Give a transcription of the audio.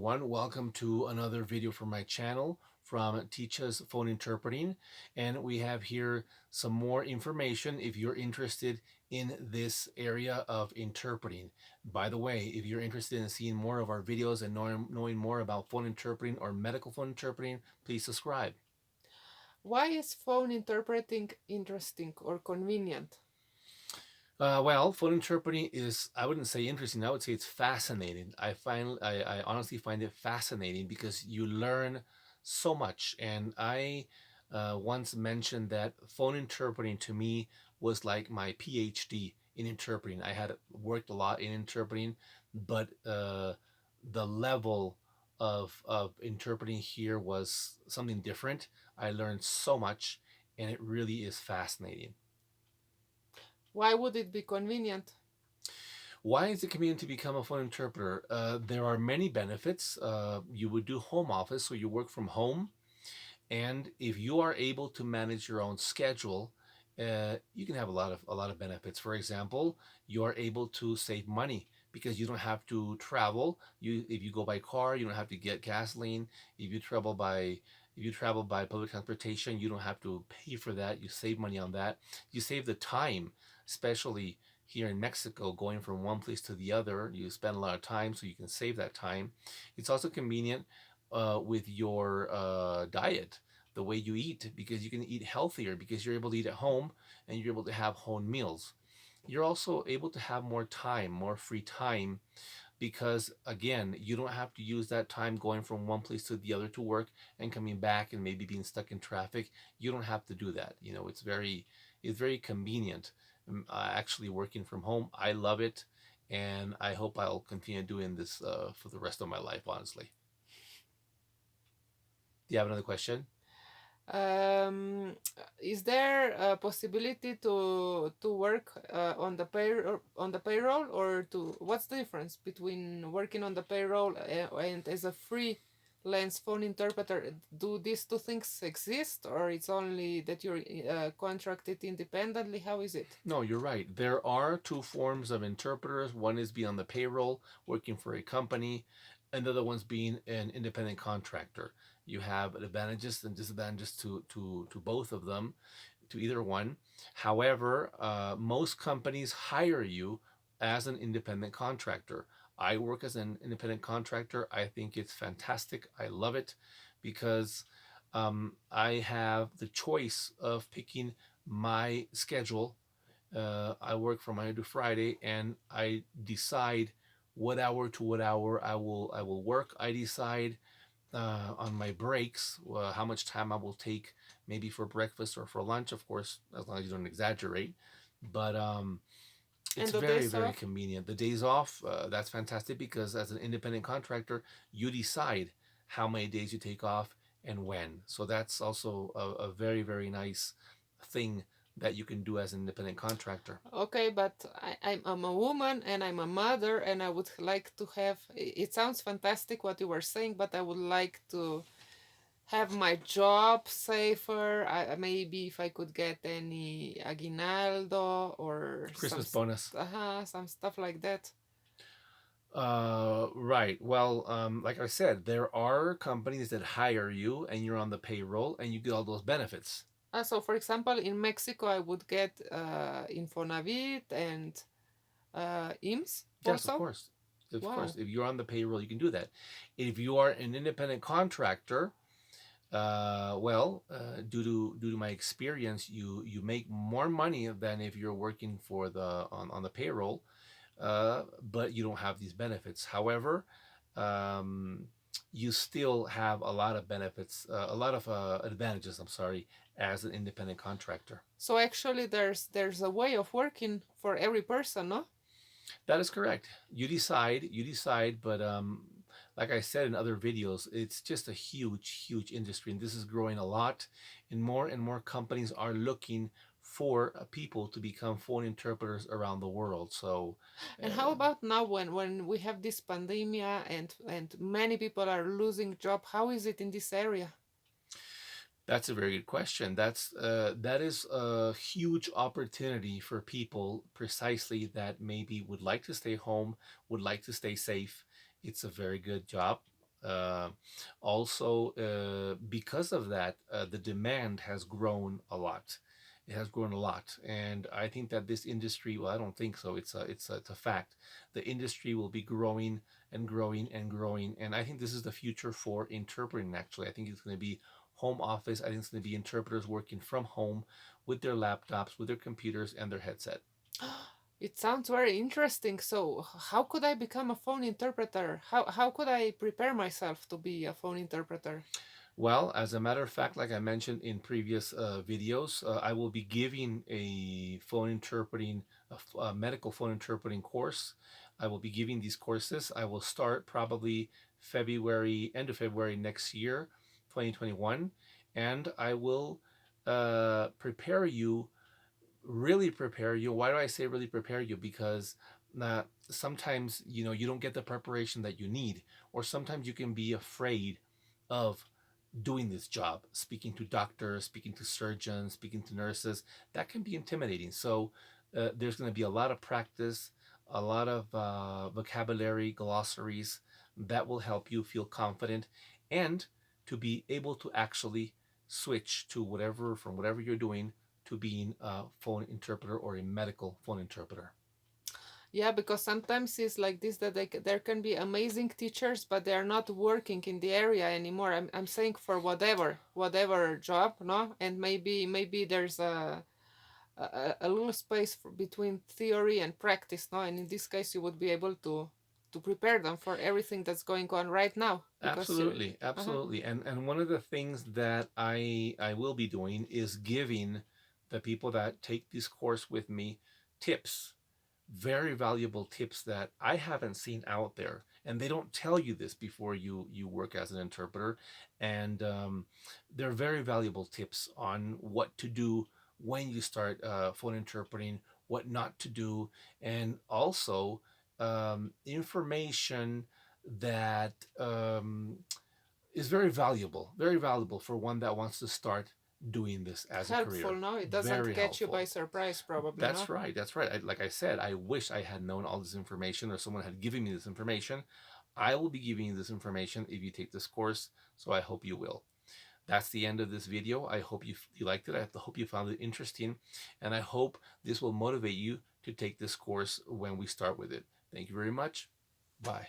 everyone. Welcome to another video from my channel from Teacha's Phone Interpreting. And we have here some more information if you're interested in this area of interpreting. By the way, if you're interested in seeing more of our videos and knowing more about phone interpreting or medical phone interpreting, please subscribe. Why is phone interpreting interesting or convenient? Well, phone interpreting is, I wouldn't say interesting, I would say it's fascinating. I honestly find it fascinating because you learn so much. And I once mentioned that phone interpreting to me was like my PhD in interpreting. I had worked a lot in interpreting, but the level of interpreting here was something different. I learned so much, and it really is fascinating. Why would it be convenient? Why is it convenient to become a phone interpreter? There are many benefits. You would do home office, so you work from home, and if you are able to manage your own schedule, you can have a lot of benefits. For example, you are able to save money because you don't have to travel. If you go by car, you don't have to get gasoline. If you travel by public transportation, you don't have to pay for that. You save money on that. You save the time, especially here in Mexico, going from one place to the other. You spend a lot of time, so you can save that time. It's also convenient with your diet, the way you eat, because you can eat healthier because you're able to eat at home and you're able to have home meals. You're also able to have more time, more free time, because again, you don't have to use that time going from one place to the other to work and coming back and maybe being stuck in traffic. You don't have to do that. It's very convenient. Actually working from home, I love it, and I hope I'll continue doing this for the rest of my life, honestly. Do you have another question? Um, is there a possibility to work on the payroll, or to what's the difference between working on the payroll and as a freelance phone interpreter? Do these two things exist, or it's only that you're contracted independently? How is it? No, you're right. There are two forms of interpreters. One is being on the payroll, working for a company, and the other one's being an independent contractor. You have advantages and disadvantages to both of them, to either one. However, most companies hire you as an independent contractor. I work as an independent contractor. I think it's fantastic. I love it because I have the choice of picking my schedule. I work from Monday to Friday, and I decide what hour to what hour I will work. I decide on my breaks how much time I will take, maybe for breakfast or for lunch, of course, as long as you don't exaggerate. But it's And the very, days very off? convenient. The days off, that's fantastic because as an independent contractor, you decide how many days you take off and when. So that's also a very, very nice thing that you can do as an independent contractor. Okay, but I'm a woman and I'm a mother, and I would like to have. It sounds fantastic what you were saying, but I would like to have my job safer. Maybe if I could get any aguinaldo or Christmas bonus. some stuff like that. Right. Well, like I said, there are companies that hire you and you're on the payroll and you get all those benefits. So, for example, in Mexico, I would get Infonavit and IMSS Yes, of also. course. Of course. Wow. If you're on the payroll, you can do that. If you are an independent contractor, due to my experience, you make more money than if you're working for on the payroll, but you don't have these benefits. However, um, you still have a lot of benefits, a lot of advantages. I'm sorry, as an independent contractor. So actually, there's a way of working for every person, no? That is correct. You decide, but like I said in other videos, it's just a huge, huge industry, and this is growing a lot. And more companies are looking for people to become phone interpreters around the world. So, And how uh, about now when we have this pandemia and many people are losing job? How is it in this area? that's a very good question. That is a huge opportunity for people precisely that maybe would like to stay home, would like to stay safe. It's a very good job. Also, because of that, the demand has grown a lot. It has grown a lot, and I think that this industry. Well, I don't think so. It's a fact. The industry will be growing and growing and growing, and I think this is the future for interpreting. Actually, I think it's going to be home office. I think it's going to be interpreters working from home with their laptops, with their computers, and their headset. It sounds very interesting. So, how could I become a phone interpreter? How could I prepare myself to be a phone interpreter? Well, as a matter of fact, like I mentioned in previous videos, I will be giving a a medical phone interpreting course. I will be giving these courses. I will start probably end of February next year, 2021, and I will prepare you, really prepare you. Why do I say really prepare you? Because sometimes you don't get the preparation that you need, or sometimes you can be afraid of doing this job, speaking to doctors, speaking to surgeons, speaking to nurses. That can be intimidating. So there's going to be a lot of practice, a lot of vocabulary, glossaries that will help you feel confident and to be able to actually switch to whatever you're doing to being a phone interpreter or a medical phone interpreter. Yeah, because sometimes it's like this that there can be amazing teachers, but they are not working in the area anymore. I'm saying for whatever job, no, and maybe there's a little space between theory and practice, no, and in this case you would be able to prepare them for everything that's going on right now because you. Absolutely, Uh-huh. absolutely. And one of the things that I will be doing is giving the people that take this course with me tips, very valuable tips that I haven't seen out there, and they don't tell you this before you work as an interpreter, and they're very valuable tips on what to do when you start phone interpreting, what not to do, and also information that is very valuable for one that wants to start doing this as a Helpful, career. no, it doesn't Very catch you by helpful. surprise probably, That's no. right. That's right. Like I said, I wish I had known all this information or someone had given me this information. I will be giving you this information if you take this course, so I hope you will. That's the end of this video. I hope you liked it. I hope you found it interesting, and I hope this will motivate you to take this course when we start with it. Thank you very much. Bye.